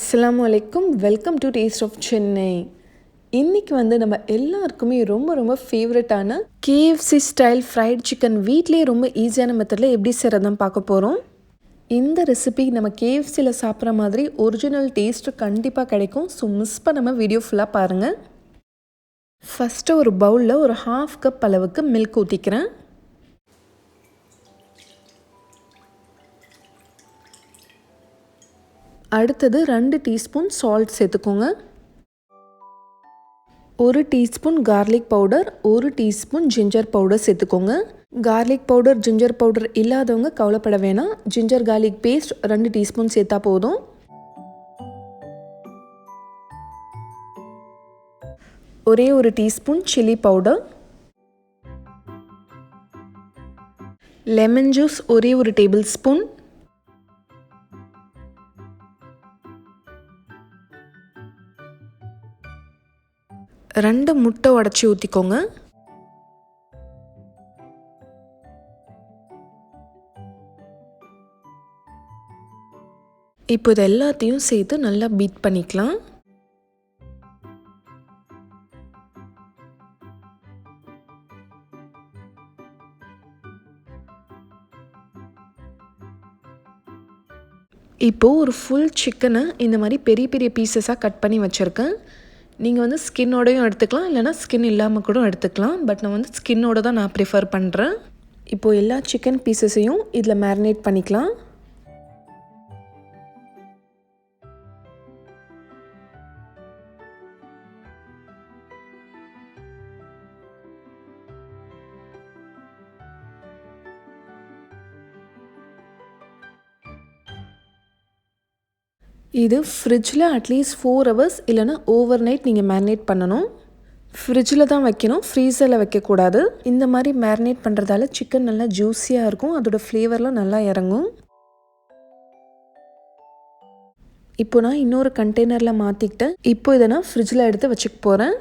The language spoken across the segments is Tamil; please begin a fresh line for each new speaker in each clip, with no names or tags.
அஸ்ஸலாமு அலைக்கும். Welcome to taste of Chennai. இன்றைக்கி நம்ம எல்லாருக்குமே ரொம்ப ஃபேவரட்டான கேஎஃப்சி ஸ்டைல் ஃப்ரைட் சிக்கன் வீட்டிலே ரொம்ப ஈஸியான மெத்தடில் எப்படி செய்கிறதான் பார்க்க போகிறோம். இந்த ரெசிபி நம்ம கேஎஃப்சியில் சாப்பிட்ற மாதிரி ஒரிஜினல் டேஸ்ட்டு கண்டிப்பாக கிடைக்கும். ஸோ மிஸ் பண்ணாமல் வீடியோ ஃபுல்லாக பாருங்கள். ஃபஸ்ட்டு ஒரு பவுலில் ஒரு 1/2 கப் அளவுக்கு மில்க் ஊற்றிக்கிறேன். அடுத்தது 2 டீஸ்பூன் சால்ட் சேர்த்துக்கோங்க. 1 teaspoon garlic powder, 1 teaspoon ginger powder சேர்த்துக்கோங்க. கார்லிக் பவுடர் ஜிஞ்சர் பவுடர் இல்லாதவங்க கவலைப்பட வேணாம். ஜிஞ்சர் கார்லிக் பேஸ்ட் 2 டீஸ்பூன் சேர்த்தா போதும். ஒரே 1 teaspoon chilli powder, lemon juice ஒரே 1 டேபிள் ஸ்பூன், ரெண்டு முட்டை உடச்சி ஊற்றிக்கோங்க. இப்போ இது எல்லாத்தையும் சேர்த்து நல்லா பீட் பண்ணிக்கலாம். இப்போது ஒரு ஃபுல் சிக்கனை இந்த மாதிரி பெரிய பெரிய பீசஸாக கட் பண்ணி வச்சுருக்கேன். நீங்கள் ஸ்கின்னோடையும் எடுத்துக்கலாம், இல்லைனா ஸ்கின் இல்லாமல் கூட எடுத்துக்கலாம். பட் நான் ஸ்கின்னோட தான் நான் ப்ரிஃபர் பண்ணுறேன். இப்போது எல்லா சிக்கன் பீசஸையும் இதில் மேரினேட் பண்ணிக்கலாம். இது ஃப்ரிட்ஜில் அட்லீஸ்ட் 4 ஹவர்ஸ் இல்லைனா ஓவர் நைட் நீங்கள் மேரினேட் பண்ணணும். ஃப்ரிட்ஜில் தான் வைக்கணும், ஃப்ரீசரில் வைக்கக்கூடாது. இந்த மாதிரி மேரினேட் பண்ணுறதால சிக்கன் நல்லா ஜூஸியாக இருக்கும், அதோடய ஃப்ளேவர்லாம் நல்லா இறங்கும். இப்போ நான் இன்னொரு கண்டெய்னரில் மாற்றிக்கிட்டேன். இப்போ இதை நான் ஃப்ரிட்ஜில் எடுத்து வச்சுக்க போகிறேன்.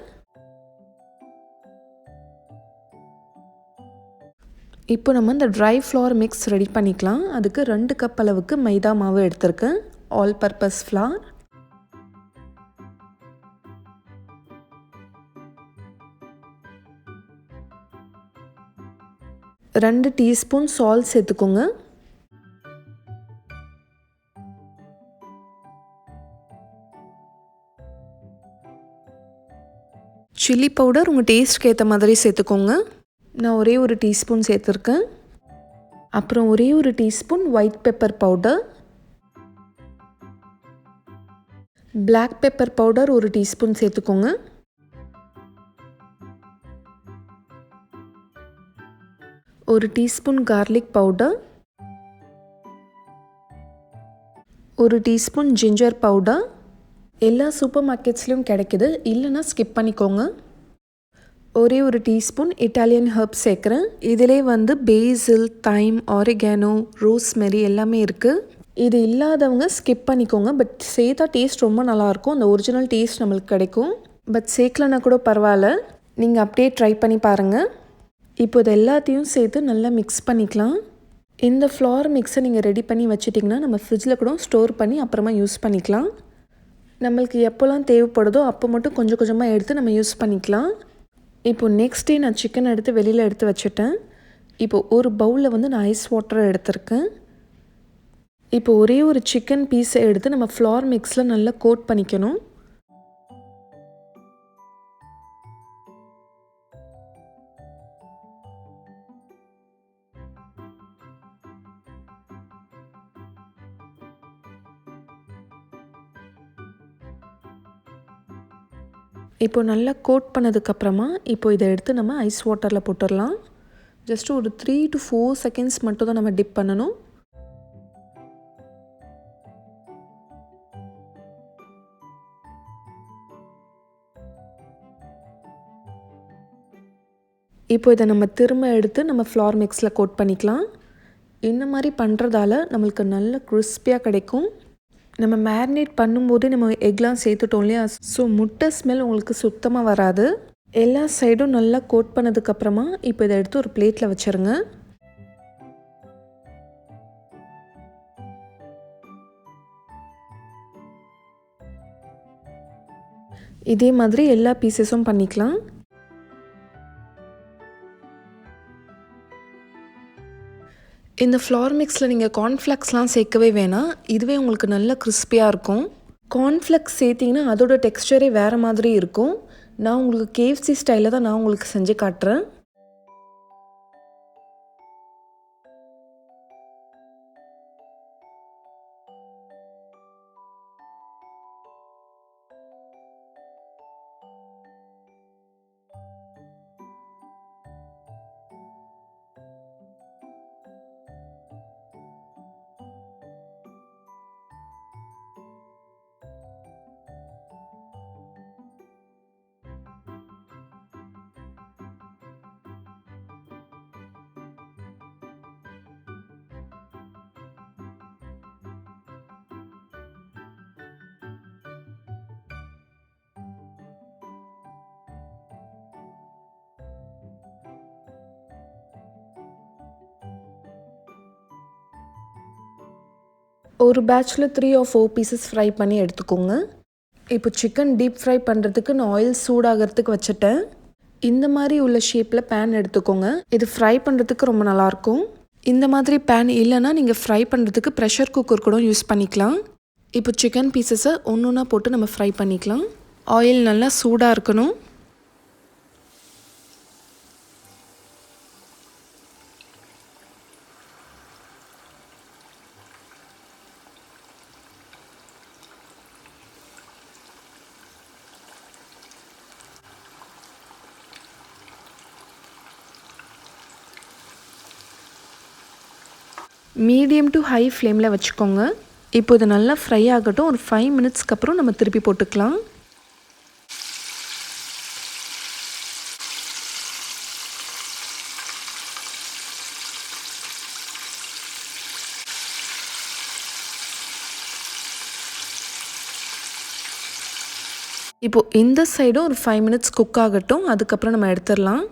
இப்போ நம்ம இந்த ட்ரை ஃப்ளவர் மிக்ஸ் ரெடி பண்ணிக்கலாம். அதுக்கு 2 கப் அளவுக்கு மைதா மாவு எடுத்திருக்கேன், ஆல் பர்பஸ் ஃப்ளார். ரெண்டு டீஸ்பூன் சால்ட் சேர்த்துக்கோங்க. சில்லி பவுடர் உங்கள் டேஸ்ட்க்கு ஏற்ற மாதிரி சேர்த்துக்கோங்க. நான் ஒரே 1 டீஸ்பூன் சேர்த்துருக்கேன். அப்புறம் ஒரே 1 teaspoon white pepper powder, black pepper powder 1 teaspoon சேர்த்துக்கோங்க. ஒரு teaspoon garlic powder, 1 teaspoon ginger powder. எல்லா சூப்பர் மார்க்கெட்ஸ்லேயும் கிடைக்குது, இல்லைன்னா ஸ்கிப் பண்ணிக்கோங்க. ஒரே 1 டீஸ்பூன் இட்டாலியன் ஹர்ப் சேர்க்குறேன். இதிலே பேசில், தைம், ஆரிகானோ, ரோஸ்மெரி எல்லாமே இருக்குது. இது இல்லாதவங்க ஸ்கிப் பண்ணிக்கோங்க. பட் சேர்த்தா டேஸ்ட் ரொம்ப நல்லாயிருக்கும், அந்த ஒரிஜினல் டேஸ்ட் நம்மளுக்கு கிடைக்கும். பட் சேர்க்கலன்னா கூட பரவாயில்ல, நீங்கள் அப்படியே ட்ரை பண்ணி பாருங்கள். இப்போ இது எல்லாத்தையும் சேர்த்து நல்லா மிக்ஸ் பண்ணிக்கலாம். இந்த ஃப்ளவர் மிக்ஸை நீங்கள் ரெடி பண்ணி வச்சிட்டிங்கன்னா நம்ம ஃப்ரிட்ஜில் கூட ஸ்டோர் பண்ணி அப்புறமா யூஸ் பண்ணிக்கலாம். நம்மளுக்கு எப்போல்லாம் தேவைப்படுதோ அப்போ மட்டும் கொஞ்சம் கொஞ்சமாக எடுத்து நம்ம யூஸ் பண்ணிக்கலாம். இப்போது நெக்ஸ்ட் டே நான் சிக்கன் எடுத்து வெளியில் எடுத்து வச்சுட்டேன். இப்போது ஒரு பவுலில் நான் ஐஸ் வாட்டர் எடுத்திருக்கேன். இப்போ ஒரே 1 சிக்கன் பீஸை எடுத்து நம்ம ஃப்ளவர் மிக்ஸில் நல்லா கோட் பண்ணிக்கணும். இப்போ நல்லா கோட் பண்ணதுக்கப்புறமா இப்போ இதை எடுத்து நம்ம ஐஸ் வாட்டரில் போட்டுடலாம். ஜஸ்ட் ஒரு 3 to 4 செகண்ட்ஸ் மட்டும் தான் நம்ம டிப் பண்ணணும். இப்போ இதை நம்ம திரும்ப எடுத்து நம்ம ஃப்ளவர் மிக்ஸில் கோட் பண்ணிக்கலாம். இந்த மாதிரி பண்ணுறதால நம்மளுக்கு நல்ல கிறிஸ்பியாக கிடைக்கும். நம்ம மேரினேட் பண்ணும்போதே நம்ம எக்லாம் சேர்த்துட்டோம் இல்லையா, ஸோ முட்டை ஸ்மெல் உங்களுக்கு சுத்தமாக வராது. எல்லா சைடும் நல்லா கோட் பண்ணதுக்கப்புறமா இப்போ இதை எடுத்து ஒரு பிளேட்டில் வச்சுருங்க. இதே மாதிரி எல்லா பீசஸும் பண்ணிக்கலாம். இந்த ஃப்ளார் மிக்ஸில் நீங்கள் கார்ன்ஃப்ளெக்ஸ்லாம் சேர்க்கவே வேணாம். இதுவே உங்களுக்கு நல்ல கிறிஸ்பியாக இருக்கும். கார்ன்ஃப்ளெக்ஸ் சேர்த்திங்கன்னா அதோட டெக்ஸ்டரே வேறு மாதிரி இருக்கும். நான் உங்களுக்கு KFC ஸ்டைலில் தான் நான் உங்களுக்கு செஞ்சு காட்டுறேன். ஒரு பேட்சில் 3 or 4 பீசஸ் ஃப்ரை பண்ணி எடுத்துக்கோங்க. இப்போ சிக்கன் டீப் ஃப்ரை பண்ணுறதுக்கு நான் ஆயில் சூடாகிறதுக்கு வச்சுட்டேன். இந்த மாதிரி உள்ள ஷேப்பில் பேன் எடுத்துக்கோங்க. இது ஃப்ரை பண்ணுறதுக்கு ரொம்ப நல்லாயிருக்கும். இந்த மாதிரி பேன் இல்லைன்னா நீங்கள் ஃப்ரை பண்ணுறதுக்கு ப்ரெஷர் குக்கர் கூட யூஸ் பண்ணிக்கலாம். இப்போ சிக்கன் பீசஸை ஒன்று ஒன்றா போட்டு நம்ம ஃப்ரை பண்ணிக்கலாம். ஆயில் நல்லா சூடாக இருக்கணும். மீடியம் டு ஹை ஃப்ளேமில் வச்சுக்கோங்க. இப்போ இது நல்லா ஃப்ரை ஆகட்டும். ஒரு 5 மினிட்ஸ்க்கு அப்புறம் நம்ம திருப்பி போட்டுக்கலாம். இப்போது இந்த சைடும் ஒரு 5 மினிட்ஸ் குக் ஆகட்டும். அதுக்கப்புறம் நம்ம எடுத்துடலாம்.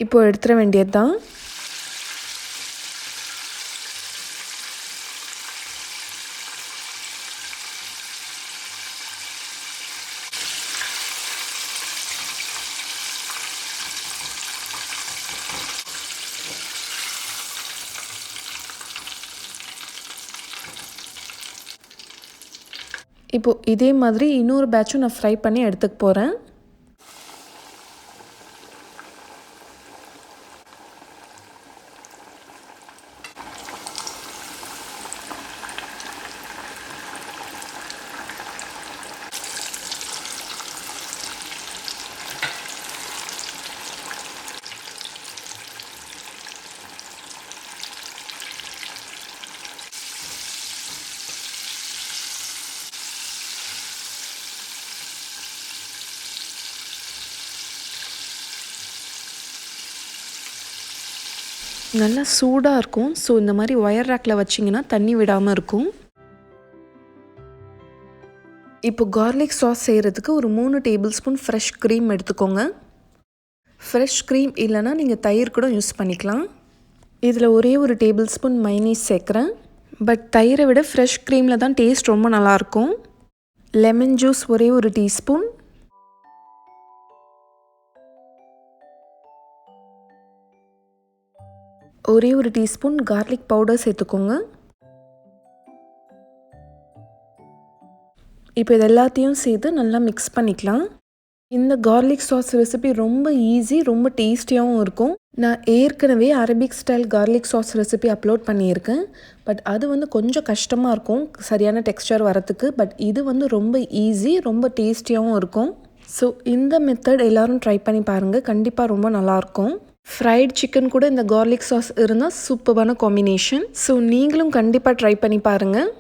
இப்போது எடுத்துட வேண்டியது தான். இப்போது இதே மாதிரி இன்னொரு பேட்சும் நான் ஃப்ரை பண்ணி எடுத்துக்க போகிறேன். நல்லா சூடாக இருக்கும். ஸோ இந்த மாதிரி ஒயர் ரேக்கில் வச்சிங்கன்னா தண்ணி விடாமல் இருக்கும். இப்போ கார்லிக் சாஸ் செய்கிறதுக்கு ஒரு 3 டேபிள் ஸ்பூன் ஃப்ரெஷ் க்ரீம் எடுத்துக்கோங்க. ஃப்ரெஷ் க்ரீம் இல்லைன்னா நீங்கள் தயிர் கூட யூஸ் பண்ணிக்கலாம். இதில் ஒரே ஒரு டேபிள் ஸ்பூன் மைனீஸ் சேர்க்குறேன். பட் தயிரை விட ஃப்ரெஷ் க்ரீமில் தான் டேஸ்ட் ரொம்ப நல்லாயிருக்கும். லெமன் ஜூஸ் ஒரே ஒரு டீஸ்பூன். ஒரே ஒரு டீஸ்பூன் கார்லிக் பவுடர் சேர்த்துக்கோங்க. இப்போ இது எல்லாத்தையும் சேர்த்து நல்லா மிக்ஸ் பண்ணிக்கலாம். இந்த கார்லிக் சாஸ் ரெசிபி ரொம்ப ஈஸி, ரொம்ப டேஸ்டியாகவும் இருக்கும். நான் ஏற்கனவே Arabic style garlic sauce recipe upload பண்ணியிருக்கேன். பட் அது வந்து கொஞ்சம் கஷ்டமாக இருக்கும் சரியான டெக்ஸ்சர் வரத்துக்கு. பட் இது வந்து ரொம்ப ஈஸி, ரொம்ப டேஸ்டியாகவும் இருக்கும். ஸோ இந்த மெத்தட் எல்லோரும் ட்ரை பண்ணி பாருங்கள். கண்டிப்பாக ரொம்ப நல்லாயிருக்கும். ஃப்ரைட் சிக்கன் கூட இந்த கார்லிக் சாஸ் இருந்தால் சூப்பரான காம்பினேஷன். ஸோ நீங்களும் கண்டிப்பாக ட்ரை பண்ணி பாருங்கள்.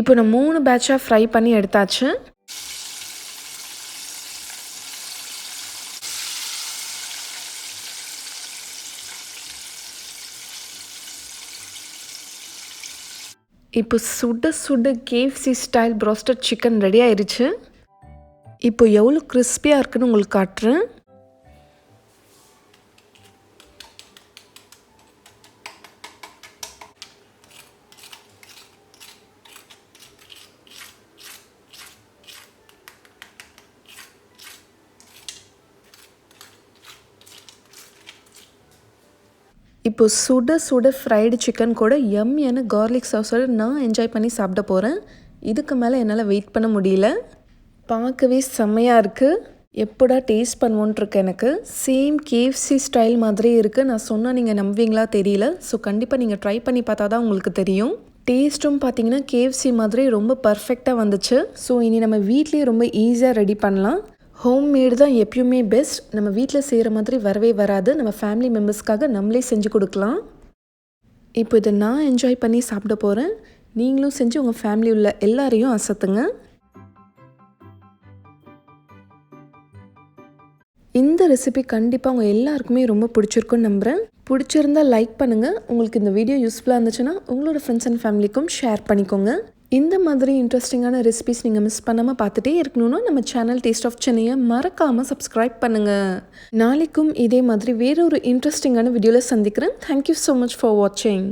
இப்போ நான் 3 பேட்சாக ஃப்ரை பண்ணி எடுத்தாச்சு. இப்போ சுட சுட KFC style broasted chicken ready ஆயிடுச்சு. இப்போ எவ்வளோ கிறிஸ்பியாக இருக்குன்னு உங்களுக்கு காட்டுறேன். இப்போ சுட சுட ஃப்ரைடு சிக்கன் கூட யம்மியான கார்லிக் சாஸோடு நான் என்ஜாய் பண்ணி சாப்பிட போகிறேன். இதுக்கு மேலே என்னால் வெயிட் பண்ண முடியல. பார்க்கவே செம்மையாக இருக்குது. எப்போடா டேஸ்ட் பண்ணுவோன்ட்ருக்கு எனக்கு. சேம் KFC ஸ்டைல் மாதிரி இருக்குது. நான் சொன்னால் நீங்கள் நம்புவீங்களா தெரியல. ஸோ கண்டிப்பாக நீங்கள் ட்ரை பண்ணி பார்த்தா தான் உங்களுக்கு தெரியும். டேஸ்ட்டும் பார்த்தீங்கன்னா KFC மாதிரி ரொம்ப பர்ஃபெக்டாக வந்துச்சு. ஸோ இனி நம்ம வீட்லேயே ரொம்ப ஈஸியாக ரெடி பண்ணலாம். ஹோம்மேடு தான் எப்பயுமே பெஸ்ட். நம்ம வீட்டில் செய்கிற மாதிரி வரவே வராது. நம்ம ஃபேமிலி மெம்பர்ஸ்க்காக நம்மளே செஞ்சு கொடுக்கலாம். இப்போ இதை நான் என்ஜாய் பண்ணி சாப்பிட போகிறேன். நீங்களும் செஞ்சு உங்கள் ஃபேமிலி உள்ள எல்லாரையும் அசத்துங்க. இந்த ரெசிபி கண்டிப்பாக உங்கள் எல்லாருக்குமே ரொம்ப பிடிச்சிருக்குன்னு நம்புகிறேன். பிடிச்சிருந்தால் லைக் பண்ணுங்கள். உங்களுக்கு இந்த வீடியோ யூஸ்ஃபுல்லாக இருந்துச்சுன்னா உங்களோட ஃப்ரெண்ட்ஸ் அண்ட் ஃபேமிலிக்கும் ஷேர் பண்ணிக்கோங்க. இந்த மாதிரி இன்ட்ரெஸ்டிங்கான ரெசிபிஸ் நீங்கள் மிஸ் பண்ணாமல் பார்த்துட்டே இருக்கணும்னா நம்ம சேனல் டேஸ்ட் ஆஃப் சென்னையை மறக்காமல் சப்ஸ்கிரைப் பண்ணுங்கள். நாளைக்கும் இதே மாதிரி வேற ஒரு இன்ட்ரெஸ்டிங்கான வீடியோவில் சந்திக்கிறேன். தேங்க்யூ ஸோ மச் ஃபார் வாட்சிங்.